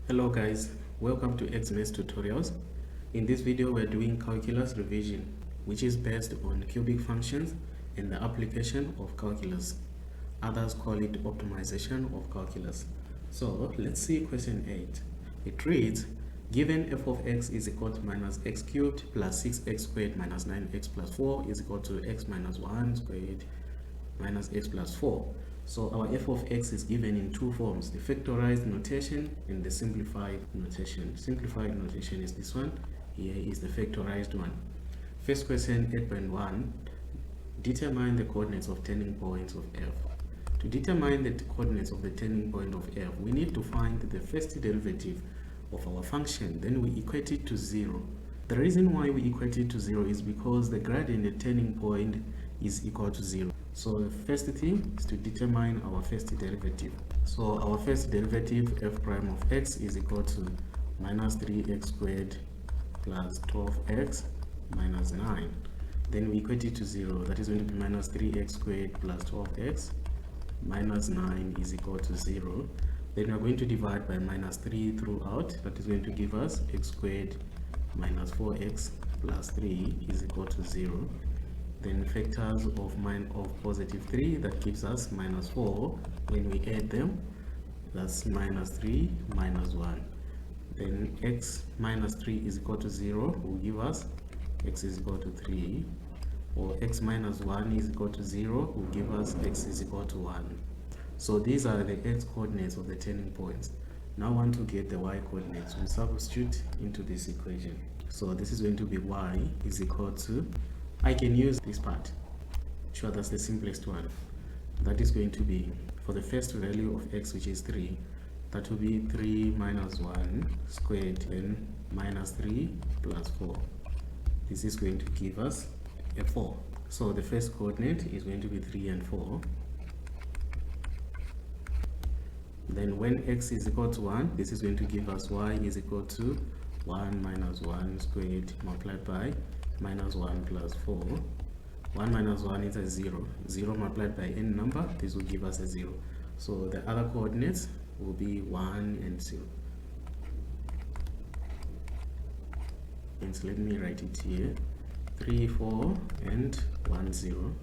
Hello guys, welcome to XMS Tutorials. In this video we're doing calculus revision, which is based on cubic functions and the application of calculus. Others call it optimization of calculus. So let's see question 8. It reads, given f of x is equal to minus x cubed plus 6x squared minus 9x plus 4 is equal to x minus 1 squared minus x plus 4. So our f of x is given in two forms, the factorized notation and the simplified notation. Simplified notation is this one, here is the factorized one. First question 8.1, determine the coordinates of turning points of f. To determine the coordinates of the turning point of f, we need to find the first derivative of our function, then we equate it to 0. The reason why we equate it to 0 is because the gradient at turning point is equal to 0. So the first thing is to determine our first derivative. So our first derivative f prime of x is equal to minus 3x squared plus 12x minus 9. Then we equate it to 0. That is going to be minus 3x squared plus 12x minus 9 is equal to 0. Then we are going to divide by minus 3 throughout. That is going to give us x squared minus 4x plus 3 is equal to 0. Then factors of positive 3, that gives us minus 4. When we add them, that's minus 3 minus 1. Then x minus 3 is equal to 0 will give us x is equal to 3. Or x minus 1 is equal to 0 will give us x is equal to 1. So these are the x coordinates of the turning points. Now I want to get the y coordinates. We substitute into this equation. So this is going to be y is equal to, I can use this part. Sure, that's the simplest one. That is going to be, for the first value of x, which is 3, that will be 3 minus 1 squared, then minus 3 plus 4. This is going to give us a 4. So the first coordinate is going to be 3 and 4. Then when x is equal to 1, this is going to give us y is equal to 1 minus 1 squared multiplied by minus 1 plus 4. 1 minus 1 is a 0. 0 multiplied by any number, this will give us a 0. So the other coordinates will be 1 and 0. And so let me write it here. 3, 4, and 1, 0.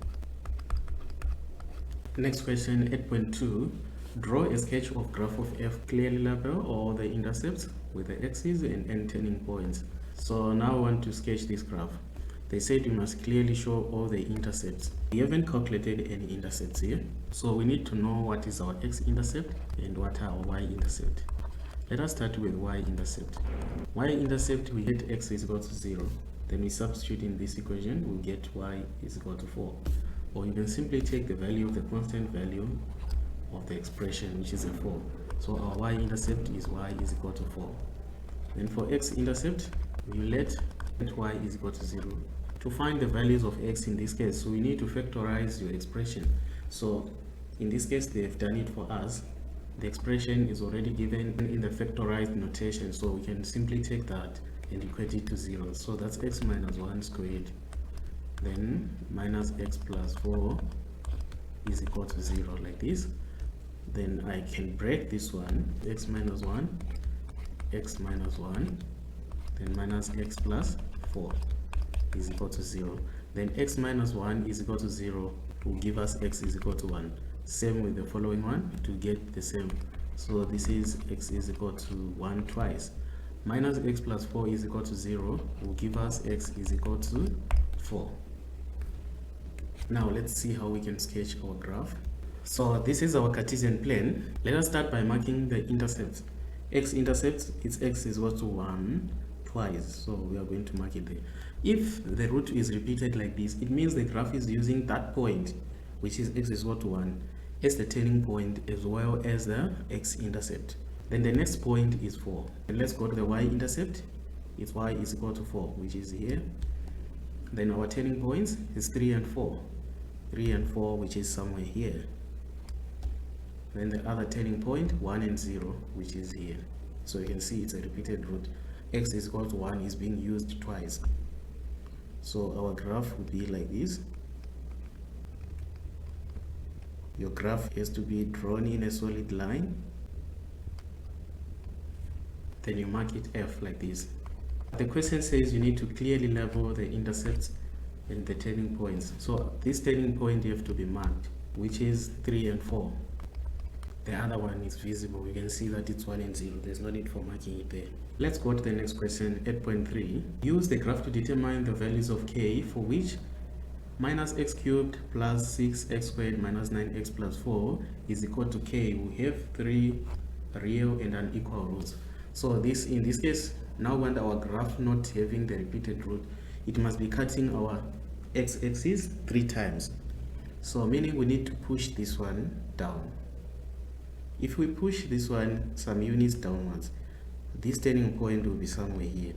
Next question, 8.2. Draw a sketch of graph of f, clearly label all the intercepts with the x's and end turning points. So now I want to sketch this graph. They said you must clearly show all the intercepts. We haven't calculated any intercepts here. So we need to know what is our x-intercept and what are our y-intercept. Let us start with y-intercept. Y-intercept, we get x is equal to 0. Then we substitute in this equation, we'll get y is equal to 4. Or you can simply take the value of the constant value of the expression, which is a 4. So our y-intercept is y is equal to 4. Then for x-intercept, we let y is equal to 0. To find the values of x in this case, so we need to factorize your expression. So in this case, they've done it for us. The expression is already given in the factorized notation, so we can simply take that and equate it to 0. So that's x minus 1 squared, then minus x plus 4 is equal to 0, like this. Then I can break this one, x minus 1, x minus 1, then minus x plus 4 is equal to 0. Then x minus 1 is equal to 0 will give us x is equal to 1. Same with the following one to get the same. So this is x is equal to 1 twice. Minus x plus 4 is equal to 0 will give us x is equal to 4. Now let's see how we can sketch our graph. So this is our Cartesian plane. Let us start by marking the intercepts. X-intercepts, its x is equal to 1 twice, so we are going to mark it there. If the root is repeated like this, it means the graph is using that point, which is x is equal to 1, as the turning point as well as the x-intercept. Then the next point is 4. And let's go to the y-intercept. Its y is equal to 4, which is here. Then our turning points is 3 and 4. 3 and 4, which is somewhere here. Then the other turning point, 1 and 0, which is here. So you can see it's a repeated root. X is equal to 1 is being used twice. So our graph would be like this. Your graph has to be drawn in a solid line. then you mark it F like this. The question says you need to clearly label the intercepts and the turning points. So this turning point you have to be marked, which is 3 and 4. The other one is visible. We can see that it's 1 and 0. There's no need for marking it there. Let's go to the next question, 8.3. Use the graph to determine the values of k for which minus x cubed plus 6x squared minus 9x plus 4 is equal to k. We have 3 real and unequal roots. So this, in this case, now when our graph not having the repeated root, it must be cutting our x-axis 3 times. So meaning we need to push this one down. If we push this one some units downwards, this turning point will be somewhere here.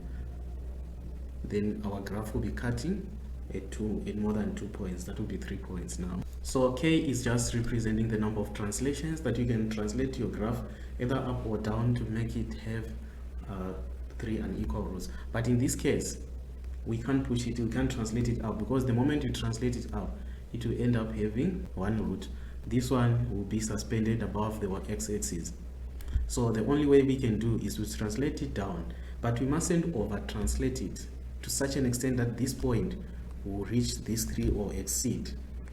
Then our graph will be cutting at more than 2 points. That will be 3 points now. So k is just representing the number of translations that you can translate your graph either up or down to make it have 3 unequal roots. But in this case, we can't push it, we can't translate it up, because the moment you translate it up, it will end up having 1 root. This one will be suspended above the x-axis. So the only way we can do is to translate it down, but we mustn't over translate it to such an extent that this point will reach this 3 or exceed,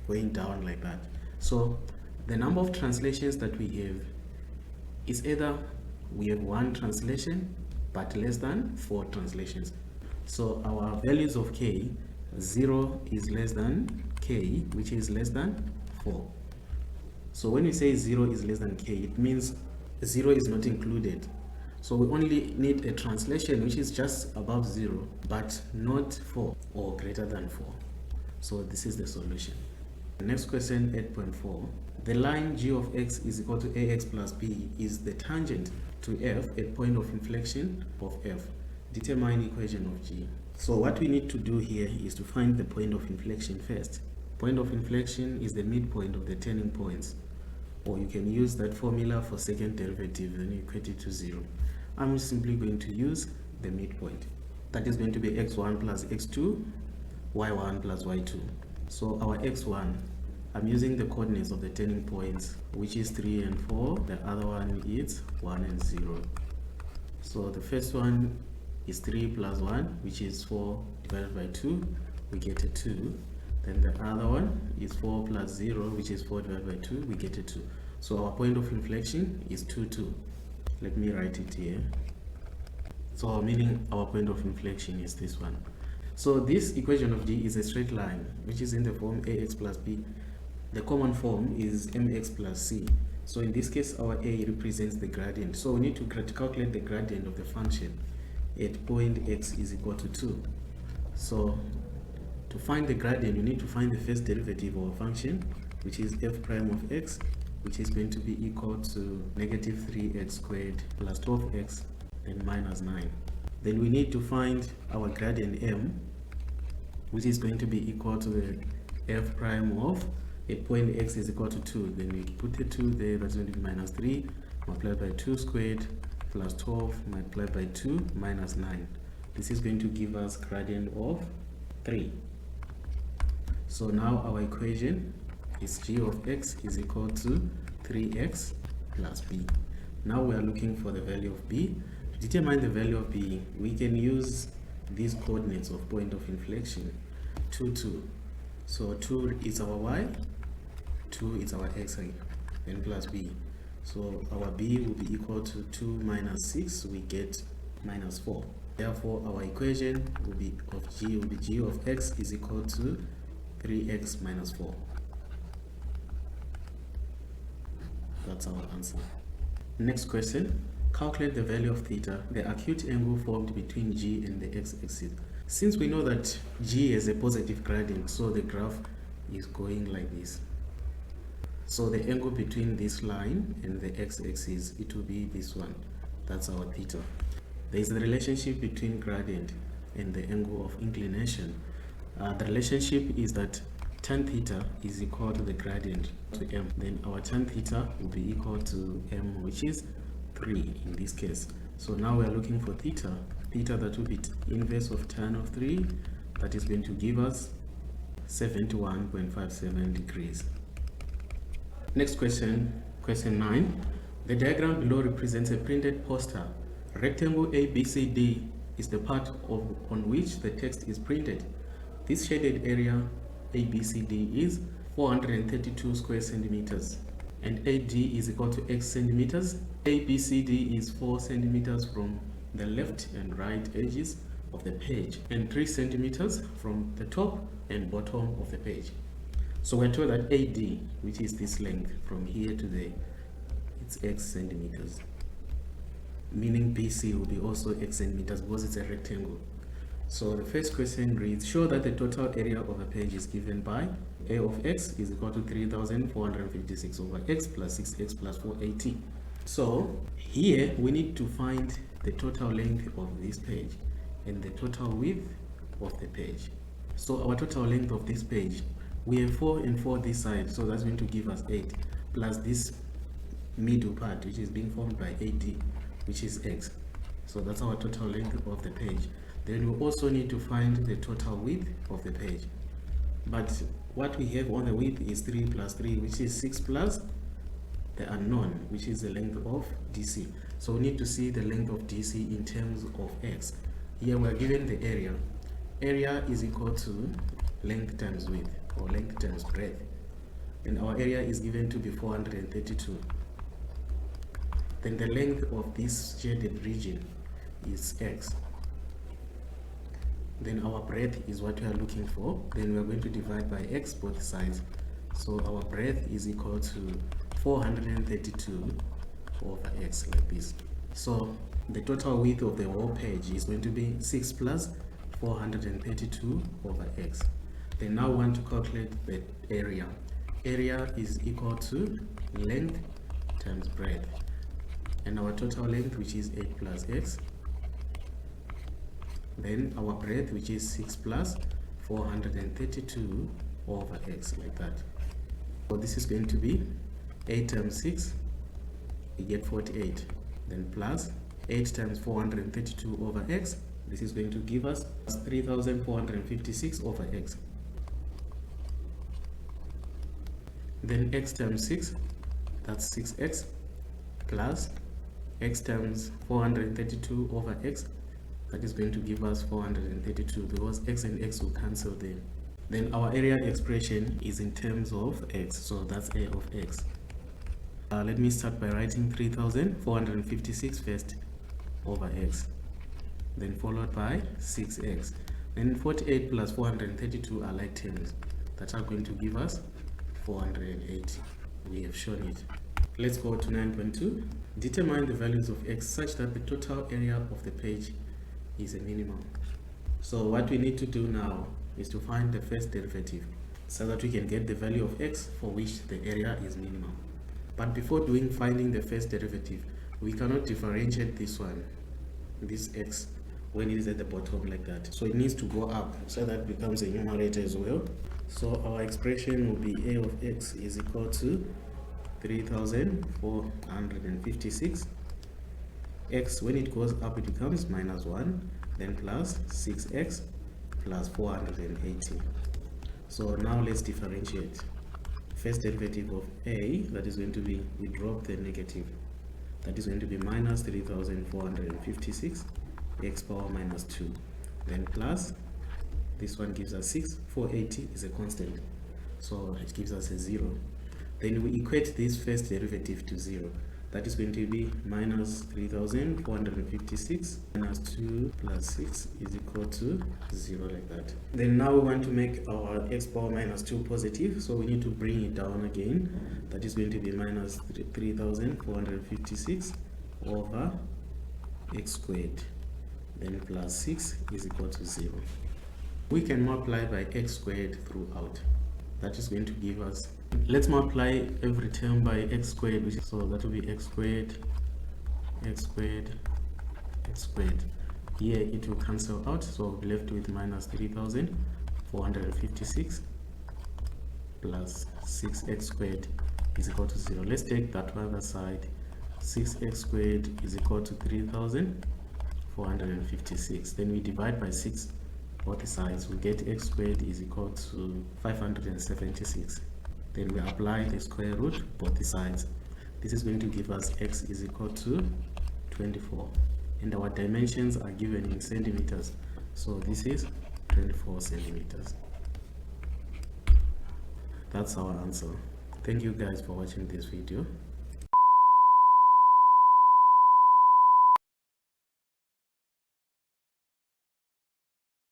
going down like that. So the number of translations that we have is either we have 1 translation but less than 4 translations. So our values of k, 0 is less than k, which is less than 4. So when we say 0 is less than k, it means 0 is not included. So we only need a translation which is just above 0 but not 4 or greater than 4. So this is the solution. Next question, 8.4. The line g of x is equal to ax plus b is the tangent to f at point of inflection of f. Determine equation of g. So what we need to do here is to find the point of inflection first. Point of inflection is the midpoint of the turning points, or you can use that formula for second derivative, then you equate it to 0. I'm simply going to use the midpoint. That is going to be x1 plus x2, y1 plus y2. So our x1, I'm using the coordinates of the turning points, which is 3 and 4. The other one is 1 and 0. So the first one is 3 plus 1, which is 4 divided by 2. We get a 2. Then the other one is 4 plus 0, which is 4 divided by 2. We get a 2. So our point of inflection is 2, 2. Let me write it here. So meaning our point of inflection is this one. So this equation of g is a straight line, which is in the form ax plus b. The common form is mx plus c. So in this case, our a represents the gradient. So we need to calculate the gradient of the function at point x is equal to 2. So to find the gradient, you need to find the first derivative of a function, which is f prime of x, which is going to be equal to negative 3x squared plus 12x and minus 9. Then we need to find our gradient m, which is going to be equal to the f prime of a point x is equal to 2. Then we put the 2 there, that's going to be minus 3 multiplied by 2 squared plus 12 multiplied by 2 minus 9. This is going to give us gradient of 3. So now our equation is g of x is equal to 3x plus b. Now we are looking for the value of b. To determine the value of b, we can use these coordinates of point of inflection, 2, 2. So 2 is our y, 2 is our x, then plus b. So our b will be equal to 2 minus 6, we get minus 4. Therefore our equation will be g of x is equal to 3x minus 4. That's our answer. Next question. Calculate the value of theta, the acute angle formed between g and the x-axis. Since we know that g has a positive gradient, so the graph is going like this. So the angle between this line and the x-axis, it will be this one. That's our theta. There is a relationship between gradient and the angle of inclination. The relationship is that tan theta is equal to the gradient to m. Then our tan theta will be equal to m, which is 3 in this case. So now we are looking for theta. Theta, that will be inverse of tan of 3. That is going to give us 71.57 degrees. Next question, question 9. The diagram below represents a printed poster Rectangle ABCD is the part on which the text is printed. This shaded area ABCD is 432 square centimeters, and AD is equal to X centimeters. ABCD is 4 centimeters from the left and right edges of the page, and 3 centimeters from the top and bottom of the page. So we're told that AD, which is this length from here to there, it's X centimeters, meaning BC will be also X centimeters because it's a rectangle. So the first question reads, show that the total area of a page is given by A of X is equal to 3,456 over X plus 6X plus 480. So here we need to find the total length of this page and the total width of the page. So our total length of this page, we have 4 and 4 this side, so that's going to give us 8, plus this middle part which is being formed by AD, which is X. So that's our total length of the page. Then we also need to find the total width of the page. But what we have on the width is 3 plus 3, which is 6 plus the unknown, which is the length of DC. So we need to see the length of DC in terms of X. Here we are given the area. Area is equal to length times width, or length times breadth. And our area is given to be 432. Then the length of this shaded region is X. Then our breadth is what we are looking for. Then we are going to divide by X both sides. So our breadth is equal to 432 over X, like this. So the total width of the whole page is going to be 6 plus 432 over X. Then now we want to calculate the area. Area is equal to length times breadth. And our total length, which is 8 plus X. Then our breadth, which is 6 plus 432 over X, like that. So this is going to be 8 times 6, we get 48. Then plus 8 times 432 over X, this is going to give us 3,456 over X. Then X times 6, that's 6X, plus X times 432 over X, that is going to give us 432 because X and X will cancel there. Then our area expression is in terms of X, so that's A of X. Let me start by writing 3,456 first over X, then followed by 6X. Then 48 plus 432 are like terms that are going to give us 480. We have shown it. Let's go to 9.2. Determine the values of X such that the total area of the page is a minimum. So what we need to do now is to find the first derivative so that we can get the value of X for which the area is minimum. But before finding the first derivative, we cannot differentiate this one, this X, when it is at the bottom like that. So it needs to go up so that it becomes a numerator as well. So our expression will be A of X is equal to 3,456. X, when it goes up, it becomes minus 1, then plus 6X plus 480. So now let's differentiate. First derivative of A, that is going to be, we drop the negative, that is going to be minus 3,456 X power minus 2, then plus, this one gives us 6, 480 is a constant, so it gives us a 0. Then we equate this first derivative to 0. That is going to be minus 3,456 minus 2 plus 6 is equal to 0, like that. Then now we want to make our X power minus 2 positive, so we need to bring it down again. That is going to be minus 3,456 over X squared, then plus 6 is equal to 0. We can multiply by X squared throughout. That is going to give us, let's multiply every term by X squared, so that will be X squared, X squared, X squared. Here it will cancel out, so we'll be left with minus 3,456 plus 6X squared is equal to 0. Let's take that other side. 6X squared is equal to 3,456. Then we divide by 6 both sides, we get X squared is equal to 576. Then we apply the square root both sides. This is going to give us X is equal to 24. and our dimensions are given in centimeters. So this is 24 centimeters. That's our answer. Thank you guys for watching this video.